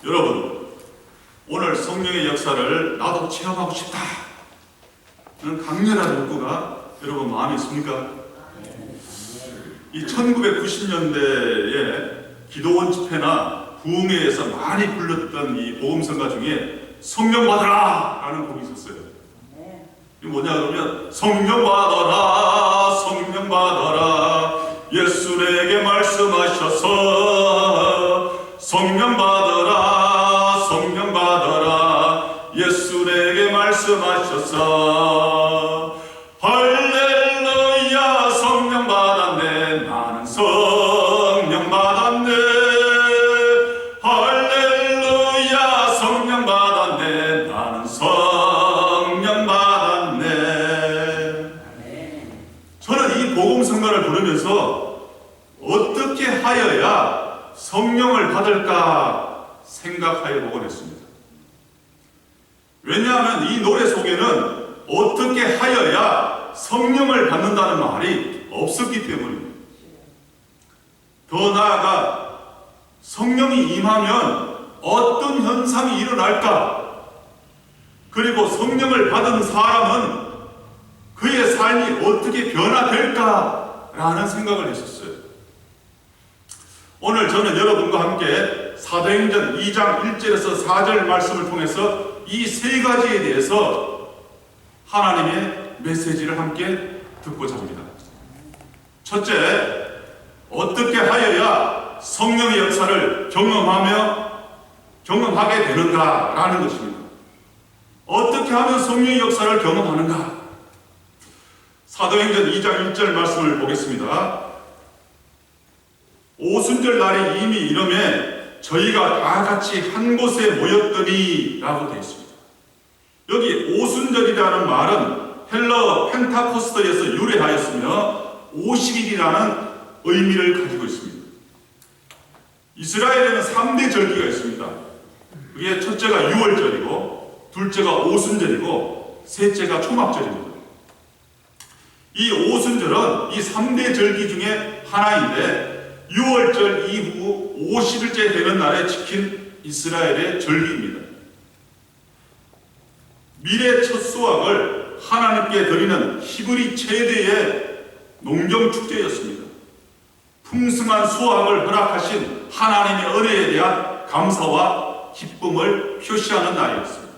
여러분, 오늘 성령의 역사를 나도 체험하고 싶다 는 강렬한 욕구가 여러분 마음에 있습니까? 이 1990년대에 기도원 집회나 부흥회에서 많이 불렀던 이 복음성가 중에 성령 받아라 라는 곡이 있었어요. 이게 뭐냐 그러면 성령 받아라 성령 받아라 예수 내게 말씀하셔서 성령 받아라 성령 받아라 예수 내게 말씀하셔서 할렐루야 성령 받았네 나는 성령 받았네 할렐루야 성령 받았네 나는 성령 받았네. 저는 이 복음성가를 부르면서 어떻게 하여야 성령을 받을까 생각하여 보곤 했습니다. 왜냐하면 이 노래 속에는 어떻게 하여야 성령을 받는다는 말이 없었기 때문입니다. 더 나아가 성령이 임하면 어떤 현상이 일어날까? 그리고 성령을 받은 사람은 그의 삶이 어떻게 변화될까? 라는 생각을 했었어요. 오늘 저는 여러분과 함께 사도행전 2장 1절에서 4절 말씀을 통해서 이 세 가지에 대해서 하나님의 메시지를 함께 듣고자 합니다. 첫째, 어떻게 하여야 성령의 역사를 경험하게 되는가라는 것입니다. 어떻게 하면 성령의 역사를 경험하는가? 사도행전 2장 1절 말씀을 보겠습니다. 오순절 날이 이미 이름에 저희가 다 같이 한 곳에 모였더니 라고 되어 있습니다. 여기 오순절이라는 말은 헬러 펜타코스터에서 유래하였으며 50일이라는 의미를 가지고 있습니다. 이스라엘에는 3대 절기가 있습니다. 그게 첫째가 유월절이고 둘째가 오순절이고 셋째가 초막절입니다. 이 오순절은 이 3대 절기 중에 하나인데 유월절 이후 50일째 되는 날에 지킨 이스라엘의 절기입니다. 미래 첫 수확을 하나님께 드리는 히브리 최대의 농경축제였습니다. 풍성한 수확을 허락하신 하나님의 은혜에 대한 감사와 기쁨을 표시하는 날이었습니다.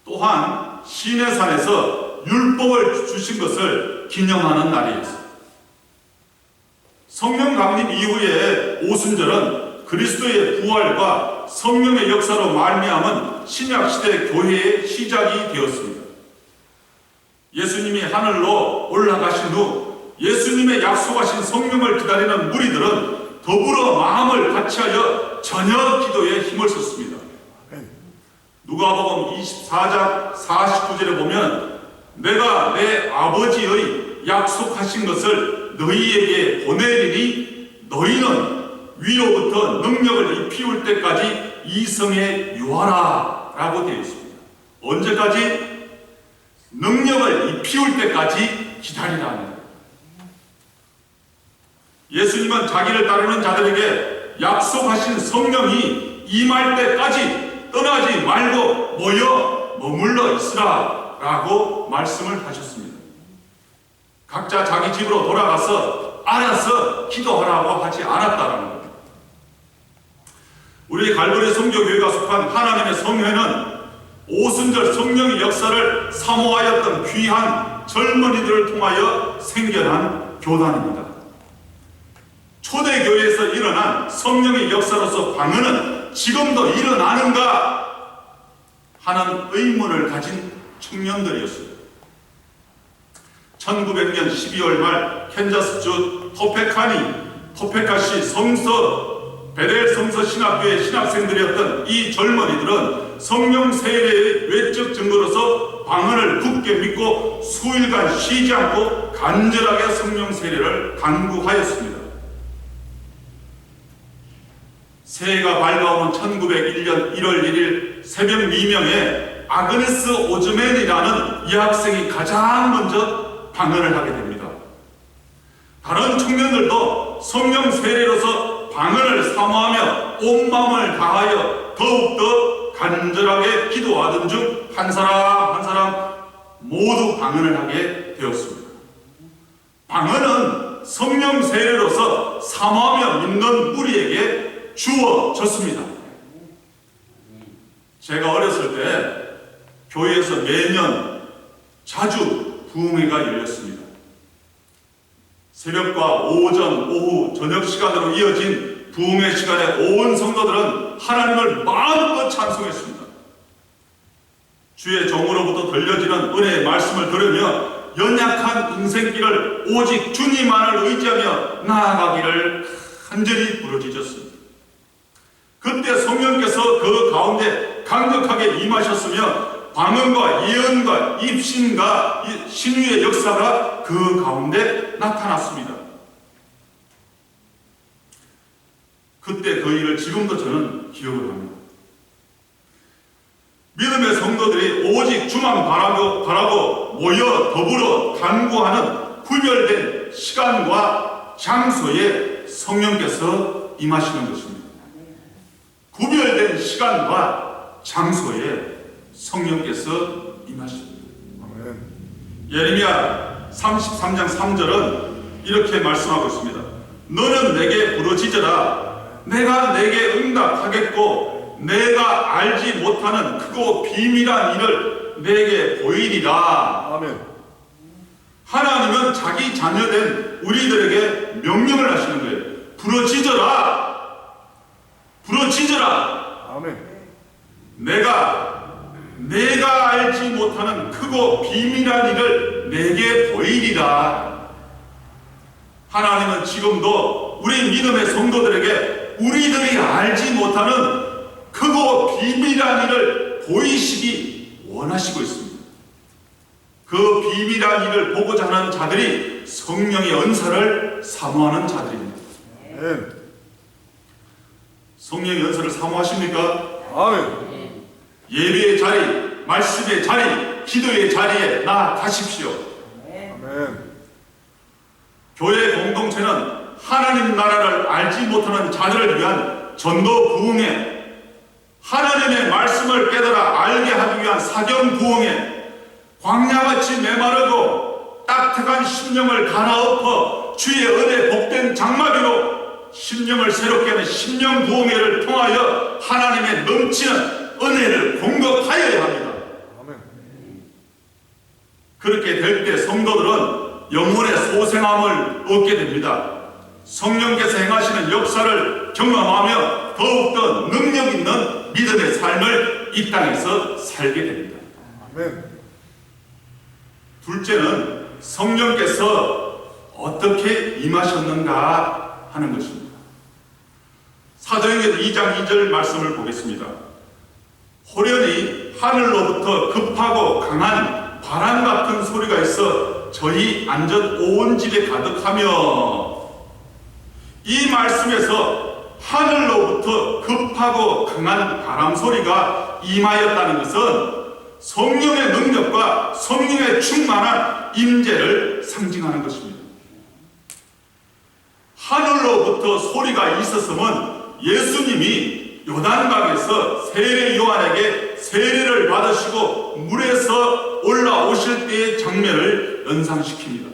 또한 시내산에서 율법을 주신 것을 기념하는 날이었습니다. 성령 강림 이후의 오순절은 그리스도의 부활과 성령의 역사로 말미암은 신약시대 교회의 시작이 되었습니다. 예수님이 하늘로 올라가신 후 예수님의 약속하신 성령을 기다리는 무리들은 더불어 마음을 같이하여 저녁 기도에 힘을 썼습니다. 누가복음 24장 49절에 보면 내가 내 아버지의 약속하신 것을 너희에게 보내리니 너희는 위로부터 능력을 입히울 때까지 이 성에 유하라 라고 되어 있습니다. 언제까지? 능력을 입히울 때까지 기다리라는 거예요. 예수님은 자기를 따르는 자들에게 약속하신 성령이 임할 때까지 떠나지 말고 모여 머물러 있으라 라고 말씀을 하셨습니다. 각자 자기 집으로 돌아가서 알아서 기도하라고 하지 않았다는 겁니다. 우리 갈보리 성교교회가 속한 하나님의 성회는 오순절 성령의 역사를 사모하였던 귀한 젊은이들을 통하여 생겨난 교단입니다. 초대교회에서 일어난 성령의 역사로서 방언은 지금도 일어나는가 하는 의문을 가진 청년들이었습니다. 1900년 12월 말 캔자스주 토페카시 베델 성서 신학교의 신학생들이었던 이 젊은이들은 성령 세례의 외적 증거로서 방언을 굳게 믿고 수일간 쉬지 않고 간절하게 성령 세례를 간구하였습니다. 새해가 밝아오는 1901년 1월 1일 새벽 미명에 아그네스 오즈맨이라는 이 학생이 가장 먼저 방언을 하게 됩니다. 다른 청년들도 성령 세례로서 방언을 사모하며 온 마음을 다하여 더욱더 간절하게 기도하던 중 한 사람 한 사람 모두 방언을 하게 되었습니다. 방언은 성령 세례로서 사모하며 믿는 우리에게 주어졌습니다. 제가 어렸을 때 교회에서 매년 자주 부흥회가 열렸습니다. 새벽과 오전, 오후, 저녁 시간으로 이어진 부흥회 시간에 온 성도들은 하나님을 마음껏 찬송했습니다. 주의 종으로부터 들려지는 은혜의 말씀을 들으며 연약한 인생길을 오직 주님만을 의지하며 나아가기를 간절히 부르짖었습니다. 그때 성령께서 그 가운데 강력하게 임하셨으며 방언과 예언과 입신과 신유의 역사가 그 가운데 나타났습니다. 그때 그 일을 지금도 저는 기억을 합니다. 믿음의 성도들이 오직 주만 바라고 모여 더불어 간구하는 구별된 시간과 장소에 성령께서 임하시는 것입니다. 구별된 시간과 장소에 성령께서 임하십니다. 예레미야 33장 3절은 이렇게 말씀하고 있습니다. 너는 내게 부르짖으라. 내가 내게 응답하겠고 내가 알지 못하는 크고 비밀한 일을 내게 보이리라. 아멘. 하나님은 자기 자녀된 우리들에게 명령을 하시는 거예요. 부르짖어라. 부르짖어라. 아멘. 내가 알지 못하는 크고 비밀한 일을 내게 보이리라. 하나님은 지금도 우리 믿음의 성도들에게 우리들이 알지 못하는 크고 비밀한 일을 보이시기 원하시고 있습니다. 그 비밀한 일을 보고자 하는 자들이 성령의 은사를 사모하는 자들입니다. 아멘. 성령의 은사를 사모하십니까? 아멘. 예배의 자리, 말씀의 자리, 기도의 자리에 나가십시오. 아멘. 교회 공동체는 하나님 나라를 알지 못하는 자들을 위한 전도 부흥회, 하나님의 말씀을 깨달아 알게 하기 위한 사경 부흥회, 광야같이 메마르고 딱딱한 심령을 갈아엎어 주의 은혜 복된 장막으로 심령을 새롭게 하는 심령 부흥회를 통하여 하나님의 넘치는 은혜를 공급하여야 합니다. 아멘. 그렇게 될 때 성도들은 영혼의 소생함을 얻게 됩니다. 성령께서 행하시는 역사를 경험하며 더욱더 능력 있는 믿음의 삶을 이 땅에서 살게 됩니다. 아멘. 둘째는 성령께서 어떻게 임하셨는가 하는 것입니다. 사도행전 2장 2절 말씀을 보겠습니다. 호련히 하늘로부터 급하고 강한 바람 같은 소리가 있어 저희 앉은 온 집에 가득하며, 이 말씀에서 하늘로부터 급하고 강한 바람 소리가 임하였다는 것은 성령의 능력과 성령의 충만한 임재를 상징하는 것입니다. 하늘로부터 소리가 있었으면 예수님이 요단강에서 세례 요한에게 세례를 받으시고 물에서 올라오실 때의 장면을 연상시킵니다.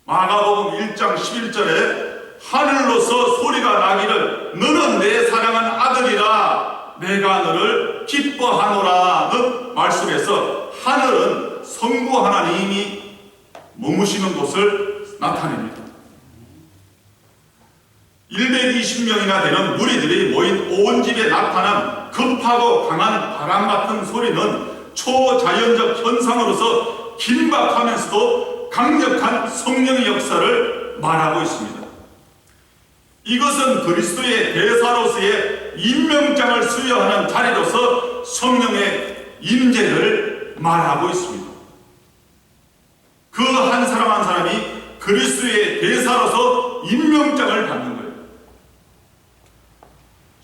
마가복음 1장 11절에 하늘로서 소리가 나기를 너는 내 사랑한 아들이라 내가 너를 기뻐하노라는 말씀에서 하늘은 성부 하나님이 머무시는 곳을 나타냅니다. 120명이나 되는 무리들이 모인 온 집에 나타난 급하고 강한 바람 같은 소리는 초자연적 현상으로서 긴박하면서도 강력한 성령의 역사를 말하고 있습니다. 이것은 그리스도의 대사로서의 임명장을 수여하는 자리로서 성령의 임재를 말하고 있습니다. 그 한 사람 한 사람이 그리스도의 대사로서 임명장을 받는 거예요.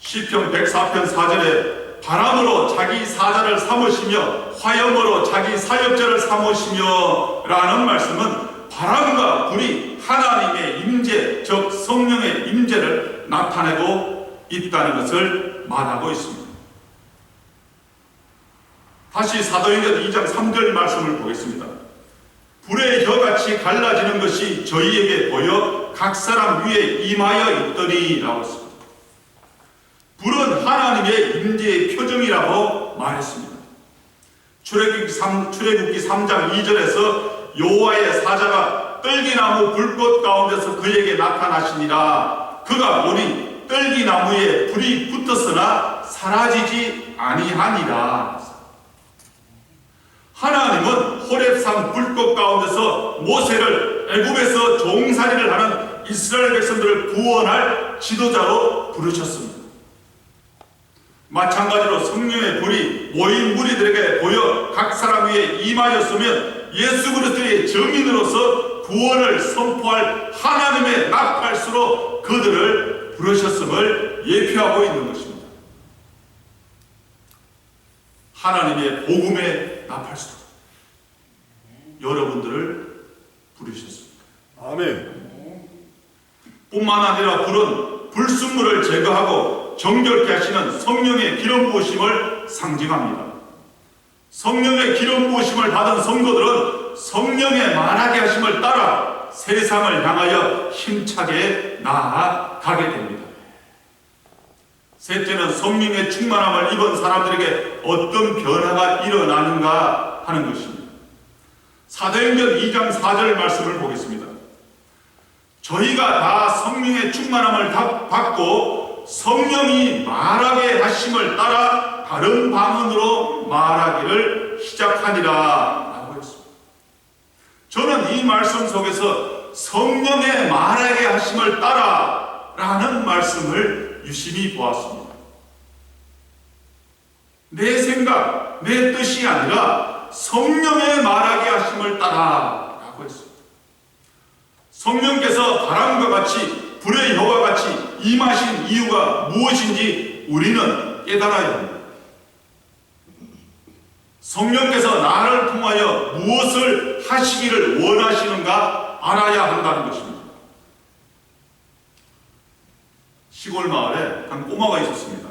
시편 104편 4절에 바람으로 자기 사자를 삼으시며 화염으로 자기 사역자를 삼으시며 라는 말씀은 바람과 불이 하나님의 임재, 즉 성령의 임재를 나타내고 있다는 것을 말하고 있습니다. 다시 사도행전 2장 3절 말씀을 보겠습니다. 불의 혀같이 갈라지는 것이 저희에게 보여 각 사람 위에 임하여 있더니 라고 했습니다. 불은 하나님의 임재의 표정이라고 말했습니다. 출애굽기 3장 2절에서 여호와의 사자가 떨기나무 불꽃 가운데서 그에게 나타나시니라. 그가 보니 떨기나무에 불이 붙었으나 사라지지 아니하니라. 하나님은 호렙산 불꽃 가운데서 모세를 애굽에서 종살이를 하는 이스라엘 백성들을 구원할 지도자로 부르셨습니다. 마찬가지로 성령의 불이 모인 무리들에게 보여 각 사람 위에 임하였으면 예수 그리스도의 증인으로서 구원을 선포할 하나님의 나팔수로 그들을 부르셨음을 예표하고 있는 것입니다. 하나님의 복음의 나팔수로 여러분들을 부르셨습니다. 아멘. 뿐만 아니라 불은 불순물을 제거하고 정결케 하시는 성령의 기름 부으심을 상징합니다. 성령의 기름 부으심을 받은 성도들은 성령의 말하게 하심을 따라 세상을 향하여 힘차게 나아가게 됩니다. 셋째는 성령의 충만함을 입은 사람들에게 어떤 변화가 일어나는가 하는 것입니다. 사도행전 2장 4절 말씀을 보겠습니다. 저희가 다 성령의 충만함을 받고 성령이 말하게 하심을 따라 다른 방언으로 말하기를 시작하니라 라고 했습니다. 저는 이 말씀 속에서 성령의 말하게 하심을 따라 라는 말씀을 유심히 보았습니다. 내 생각, 내 뜻이 아니라 성령의 말하게 하심을 따라 라고 했습니다. 성령께서 바람과 같이 불의 혀와 같이 임하신 이유가 무엇인지 우리는 깨달아야 합니다. 성령께서 나를 통하여 무엇을 하시기를 원하시는가 알아야 한다는 것입니다. 시골 마을에 한 꼬마가 있었습니다.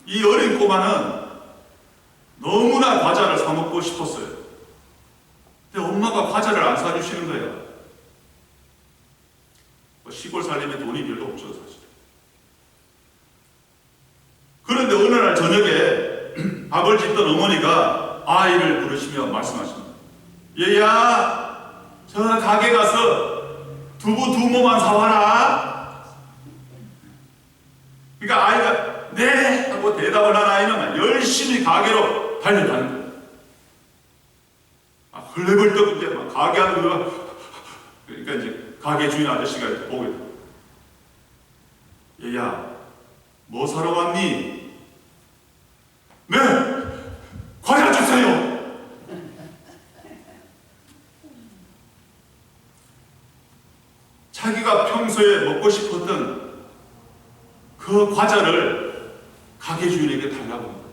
이 어린 꼬마는 너무나 과자를 사 먹고 싶었어요. 근데 엄마가 과자를 안 사주시는 거예요. 시골 살림에 돈이 별로 없죠, 사실. 그런데 어느 날 저녁에 밥을 짓던 어머니가 아이를 부르시며 말씀하십니다. 얘야, 저 가게 가서 두부 2모만 사와라. 그러니까 아이가 네 하고 대답을 한 아이는 열심히 가게로 달려가는 거예요. 헐레벌떡 이제 막 가게 하는 거야. 그러니까 이제 가게 주인 아저씨가 보고 있다. 얘야, 뭐 사러 왔니? 네, 과자 주세요. 자기가 평소에 먹고 싶었던 그 과자를 가게 주인에게 달라고 합니다.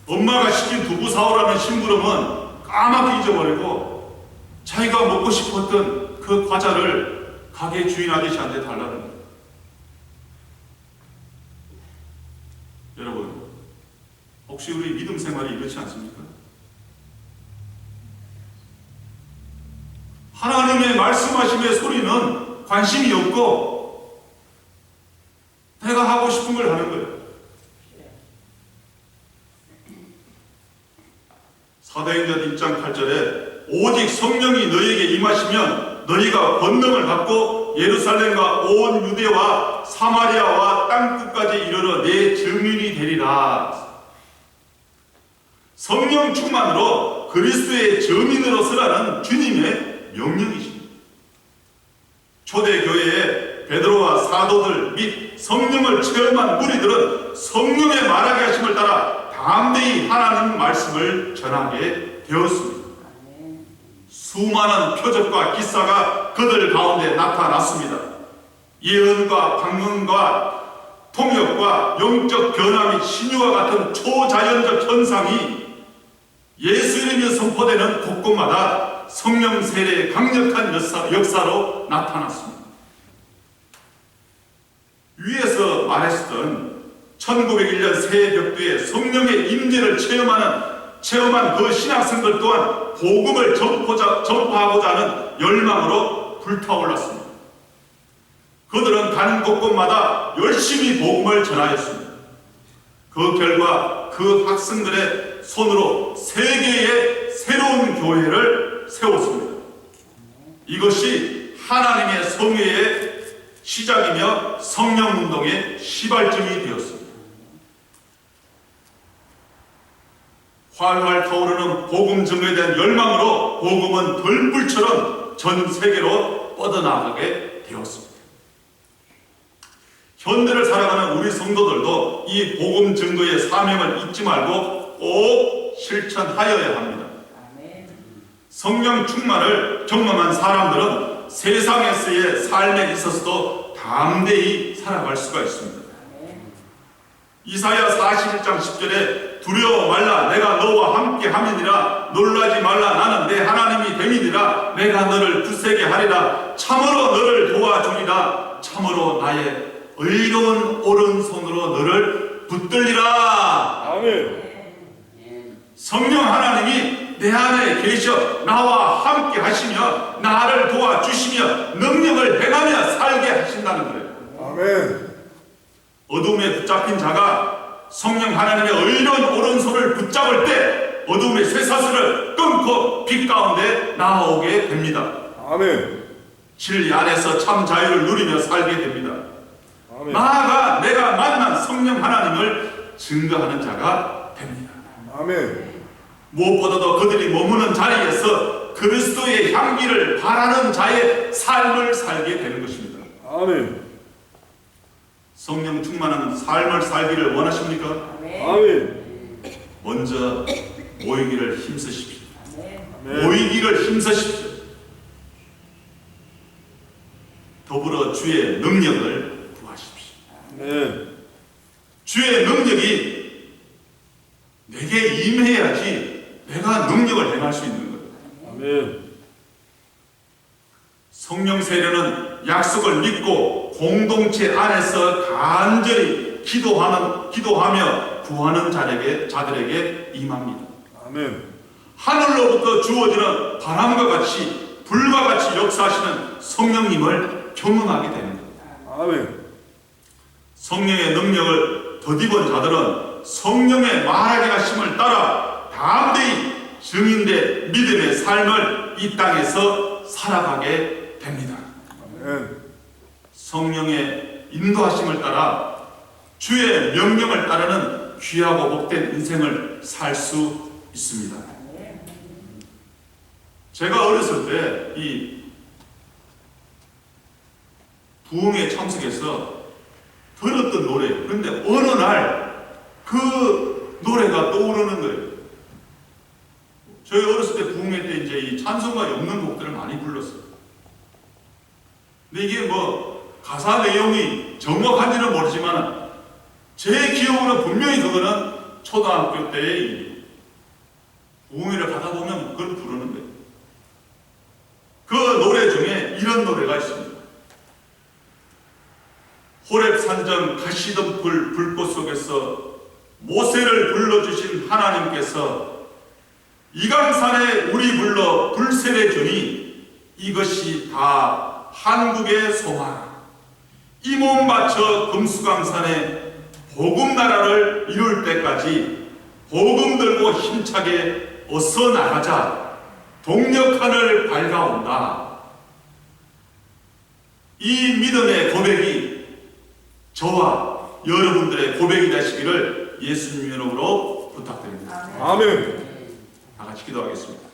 엄마가 시킨 두부 사오라는 심부름은 까맣게 잊어버리고 자기가 먹고 싶었던 그 과자를 가게 주인 아저씨한테 달라는 거예요. 여러분, 혹시 우리 믿음 생활이 이렇지 않습니까? 하나님의 말씀하심의 소리는 관심이 없고 내가 하고 싶은 걸 하는 거예요. 사도행전 1장 8절에 오직 성령이 너희에게 임하시면 너희가 권능을 받고 예루살렘과 온 유대와 사마리아와 땅끝까지 이르러 내 증인이 되리라. 성령 충만으로 그리스도의 증인으로 서라는 주님의 명령이십니다. 초대교회의 베드로와 사도들 및 성령을 체험한 무리들은 성령의 말하게 하심을 따라 담대히 하나님 말씀을 전하게 되었습니다. 수많은 표적과 기사가 그들 가운데 나타났습니다. 예언과 방언과 통역과 영적 변화 및 신유와 같은 초자연적 현상이 예수 이름이 선포되는 곳곳마다 성령 세례의 강력한 역사로 나타났습니다. 위에서 말했던 1901년 새벽두에 성령의 임재를 체험한 그 신학생들 또한 복음을 전파하고자 하는 열망으로 불타올랐습니다. 그들은 가는 곳곳마다 열심히 복음을 전하였습니다. 그 결과 그 학생들의 손으로 세계의 새로운 교회를 세웠습니다. 이것이 하나님의 성회의 시작이며 성령운동의 시발점이 되었습니다. 활활 타오르는 복음 증거에 대한 열망으로 복음은 들불처럼 전 세계로 뻗어나가게 되었습니다. 현대를 살아가는 우리 성도들도 이 복음 증거의 사명을 잊지 말고 꼭 실천하여야 합니다. 성령 충만을 경험한 사람들은 세상에서의 삶에 있어서도 담대히 살아갈 수가 있습니다. 이사야 41장 10절에 두려워 말라 내가 너와 함께 함이니라 놀라지 말라 나는 내 하나님이 됨이니라 내가 너를 굳세게 하리라 참으로 너를 도와주리라 참으로 나의 의로운 오른손으로 너를 붙들리라. 아멘. 성령 하나님이 내 안에 계셔 나와 함께 하시며 나를 도와주시며 능력을 행하며 살게 하신다는 거예요. 아멘. 어둠에 붙잡힌 자가 성령 하나님의 의로운 오른손을 붙잡을 때 어둠의 쇠사슬을 끊고 빛 가운데 나아오게 됩니다. 아멘. 진리 안에서 참 자유를 누리며 살게 됩니다. 아멘. 나아가 내가 만난 성령 하나님을 증거하는 자가 됩니다. 아멘. 무엇보다도 그들이 머무는 자리에서 그리스도의 향기를 바라는 자의 삶을 살게 되는 것입니다. 아멘. 성령 충만한 삶을 살기를 원하십니까? 아멘. 먼저 모이기를 힘쓰십시오. 아멘. 모이기를 힘쓰십시오. 더불어 주의 능력을 구하십시오. 아멘. 주의 능력이 내게 임해야지 내가 능력을 행할 수 있는 거예요. 아멘. 성령 세례는 약속을 믿고 공동체 안에서 간절히 기도하며 구하는 자들에게 임합니다. 아멘. 하늘로부터 주어지는 바람과 같이 불과 같이 역사하시는 성령님을 경험하게 됩니다. 아멘. 성령의 능력을 덧입은 자들은 성령의 말하게 하심을 따라 담대히 증인된 믿음의 삶을 이 땅에서 살아가게 됩니다. 아멘. 성령의 인도하심을 따라 주의 명령을 따르는 귀하고 복된 인생을 살 수 있습니다. 제가 어렸을 때 이 부흥회 참석해서 들었던 노래, 그런데 어느 날 그 노래가 떠오르는 거예요. 저희 어렸을 때 부흥회 때 이제 이 찬송가에 없는 곡들을 많이 불렀어요. 근데 이게 뭐 가사 내용이 정확한지는 모르지만 제 기억으로 분명히 그거는 초등학교 때의 부흥회를 가다 보면 그걸 부르는 거예요. 그 노래 중에 이런 노래가 있습니다. 호렙 산정 가시던 불꽃 속에서 모세를 불러주신 하나님께서 이강산에 우리 불러 불세례 주니 이것이 다 한국의 소망. 이 몸 바쳐 금수강산에 복음 나라를 이룰 때까지 복음 들고 힘차게 어서 나가자. 동력하늘 밝아온다. 이 믿음의 고백이 저와 여러분들의 고백이 되시기를 예수님 이름으로 부탁드립니다. 아멘. 다 같이 기도하겠습니다.